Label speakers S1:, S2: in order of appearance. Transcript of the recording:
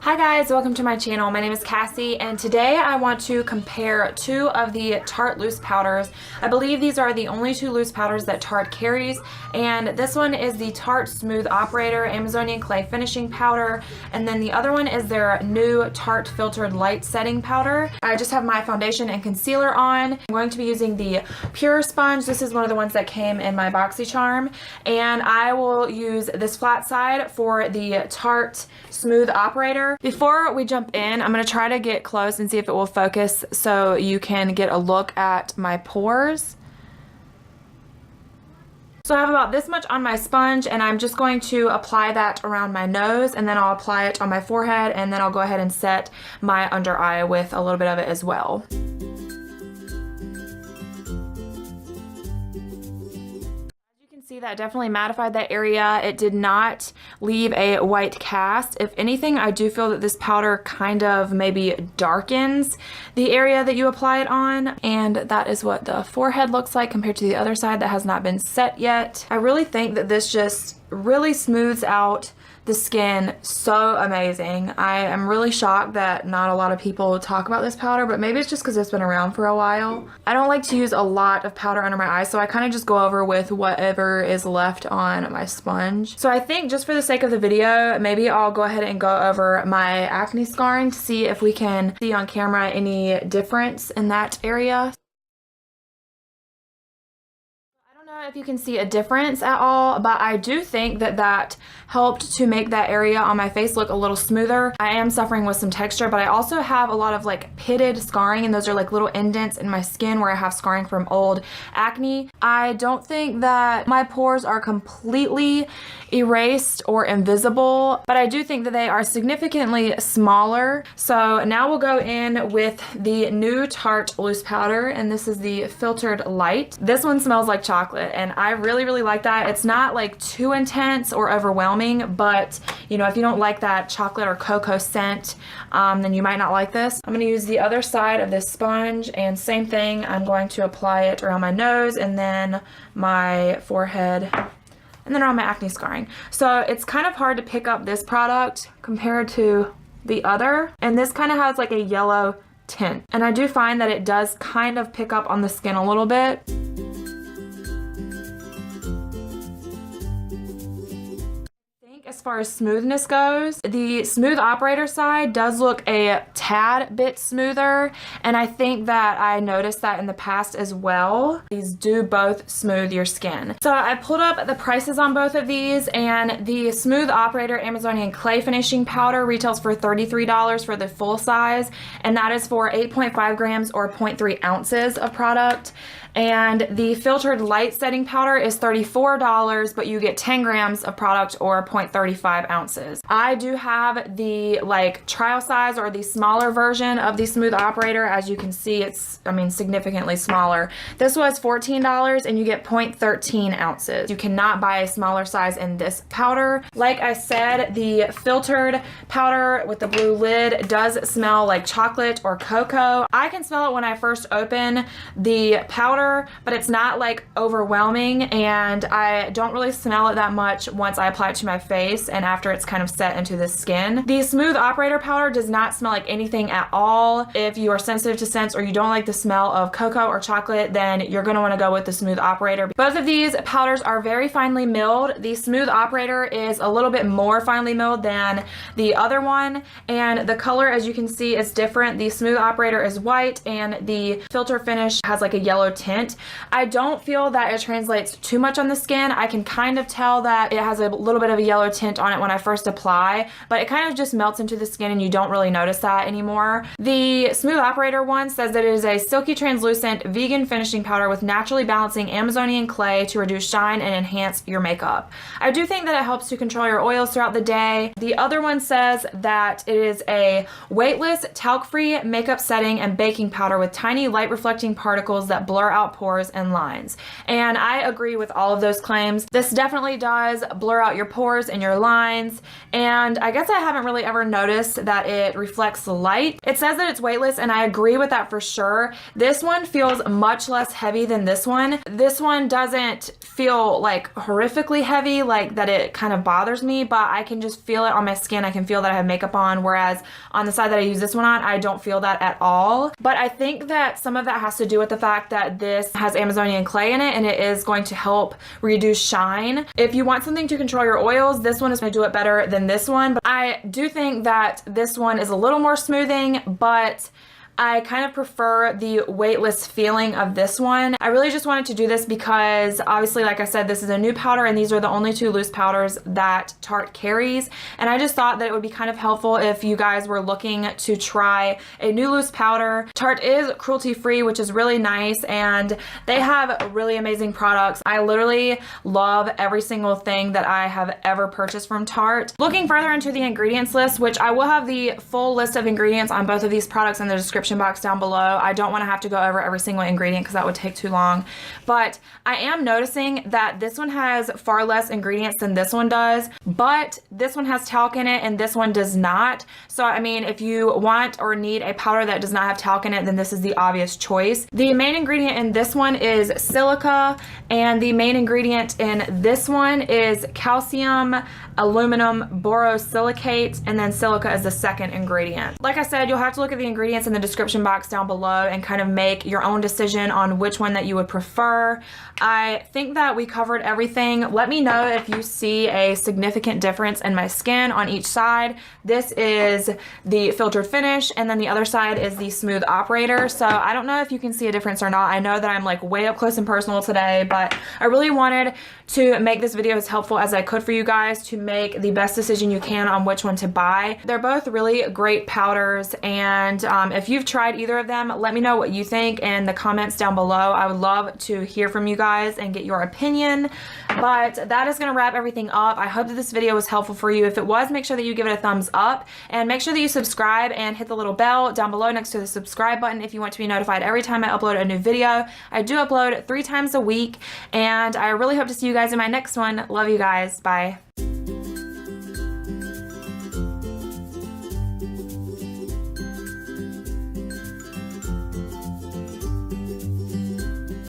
S1: Hi guys, welcome to my channel. My name is Cassie and today I want to compare two of the Tarte loose powders. I believe these are the only two loose powders that Tarte carries, and this one is the Tarte Smooth Operator Amazonian Clay Finishing Powder, and then the other one is their new Tarte Filtered Light Setting Powder. I just have my foundation and concealer on. I'm going to be using the Pure Sponge. This is one of the ones that came in my BoxyCharm, and I will use this flat side for the Tarte Smooth Operator. Before we jump in, I'm going to try to get close and see if it will focus so you can get a look at my pores. So I have about this much on my sponge, and I'm just going to apply that around my nose, and then I'll apply it on my forehead, and then I'll go ahead and set my under eye with a little bit of it as well. See, that definitely mattified that area. It did not leave a white cast. If anything, I do feel that this powder kind of maybe darkens the area that you apply it on, and that is what the forehead looks like compared to the other side that has not been set yet. I really think that this just really smooths out the skin so amazing. I am really shocked that not a lot of people talk about this powder, but maybe it's just because it's been around for a while. I don't like to use a lot of powder under my eyes, so I kind of just go over with whatever is left on my sponge. So I think just for the sake of the video, maybe I'll go ahead and go over my acne scarring to see if we can see on camera any difference in that area. If you can see a difference at all, but I do think that that helped to make that area on my face look a little smoother. I am suffering with some texture, but I also have a lot of like pitted scarring, and those are like little indents in my skin where I have scarring from old acne. I don't think that my pores are completely erased or invisible, but I do think that they are significantly smaller. So now we'll go in with the new Tarte loose powder, and this is the Filtered Light. This one smells like chocolate, and I really like that. It's not like too intense or overwhelming, but you know, if you don't like that chocolate or cocoa scent, then you might not like this. I'm going to use the other side of this sponge, and same thing, I'm going to apply it around my nose and then my forehead and then around my acne scarring. So it's kind of hard to pick up this product compared to the other, and this kind of has like a yellow tint, and I do find that it does kind of pick up on the skin a little bit. As far as smoothness goes, the Smooth Operator side does look a tad bit smoother, and I think that I noticed that in the past as well. These do both smooth your skin. So I pulled up the prices on both of these, and the Smooth Operator Amazonian Clay Finishing Powder retails for $33 for the full size, and that is for 8.5 grams or 0.3 ounces of product. And the Filtered Light Setting Powder is $34, but you get 10 grams of product or 0.35 ounces. I do have the like trial size or the smaller version of the Smooth Operator. As you can see, it's, I mean, significantly smaller. This was $14 and you get 0.13 ounces. You cannot buy a smaller size in this powder. Like I said, the filtered powder with the blue lid does smell like chocolate or cocoa. I can smell it when I first open the powder, but it's not like overwhelming, and I don't really smell it that much once I apply it to my face and after it's kind of set into the skin. The Smooth Operator powder does not smell like anything at all. If you are sensitive to scents or you don't like the smell of cocoa or chocolate, then you're going to want to go with the Smooth Operator. Both of these powders are very finely milled. The Smooth Operator is a little bit more finely milled than the other one, and the color, as you can see, is different. The Smooth Operator is white, and the filter finish has like a yellow tint. I don't feel that it translates too much on the skin. I can kind of tell that it has a little bit of a yellow tint on it when I first apply, but it kind of just melts into the skin and you don't really notice that anymore. The Smooth Operator one says that it is a silky translucent vegan finishing powder with naturally balancing Amazonian clay to reduce shine and enhance your makeup. I do think that it helps to control your oils throughout the day. The other one says that it is a weightless, talc-free makeup setting and baking powder with tiny light reflecting particles that blur out pores and lines. And I agree with all of those claims. This definitely does blur out your pores and your their lines. And I guess I haven't really ever noticed that it reflects light. It says that it's weightless, and I agree with that for sure. This one feels much less heavy than this one. This one doesn't feel like horrifically heavy, like that it kind of bothers me, but I can just feel it on my skin. I can feel that I have makeup on, whereas on the side that I use this one on, I don't feel that at all. But I think that some of that has to do with the fact that this has Amazonian clay in it, and it is going to help reduce shine. If you want something to control your oils, this one is going to do it better than this one. But I do think that this one is a little more smoothing, but I kind of prefer the weightless feeling of this one. I really just wanted to do this because obviously, like I said, this is a new powder and these are the only two loose powders that Tarte carries. And I just thought that it would be kind of helpful if you guys were looking to try a new loose powder. Tarte is cruelty free, which is really nice, and they have really amazing products. I literally love every single thing that I have ever purchased from Tarte. Looking further into the ingredients list, which I will have the full list of ingredients on both of these products in the description box down below. I don't want to have to go over every single ingredient because that would take too long. But I am noticing that this one has far less ingredients than this one does, but this one has talc in it and this one does not. So I mean, if you want or need a powder that does not have talc in it, then this is the obvious choice. The main ingredient in this one is silica, and the main ingredient in this one is calcium aluminum borosilicate, and then silica is the second ingredient. Like I said, you'll have to look at the ingredients in the description box down below and kind of make your own decision on which one that you would prefer. I think that we covered everything. Let me know if you see a significant difference in my skin on each side. This is the filtered finish, and then the other side is the smooth operator. So I don't know if you can see a difference or not. I know that I'm like way up close and personal today, but I really wanted to make this video as helpful as I could for you guys to make the best decision you can on which one to buy. They're both really great powders, and if you've tried either of them, let me know what you think in the comments down below. I would love to hear from you guys and get your opinion. But that is going to wrap everything up. I hope that this video was helpful for you. If it was, make sure that you give it a thumbs up, and make sure that you subscribe and hit the little bell down below next to the subscribe button if you want to be notified every time I upload a new video. I do upload 3 times a week, and I really hope to see you guys in my next one. Love you guys. Bye.